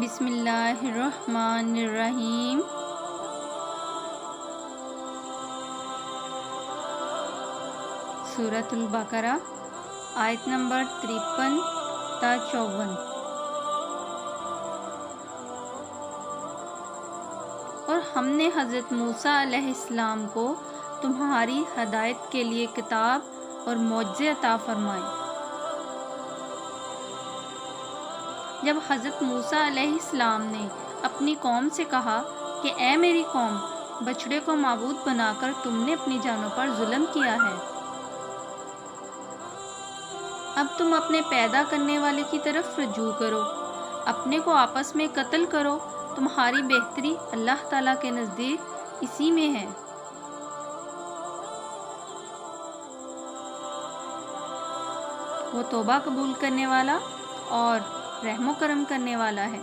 بسم اللہ الرحمن الرحیم۔ سورۃ البقرہ آیت نمبر 53 تا 54۔ اور ہم نے حضرت موسیٰ علیہ السلام کو تمہاری ہدایت کے لیے کتاب اور معجزے عطا فرمائے۔ جب حضرت موسیٰ علیہ السلام نے اپنی قوم سے کہا کہ اے میری قوم، بچڑے کو معبود بنا کر تم نے اپنی جانوں پر ظلم کیا ہے، اب تم اپنے پیدا کرنے والے کی طرف رجوع کرو، اپنے کو آپس میں قتل کرو، تمہاری بہتری اللہ تعالیٰ کے نزدیک اسی میں ہے۔ وہ توبہ قبول کرنے والا اور رحم و کرم کرنے والا ہے۔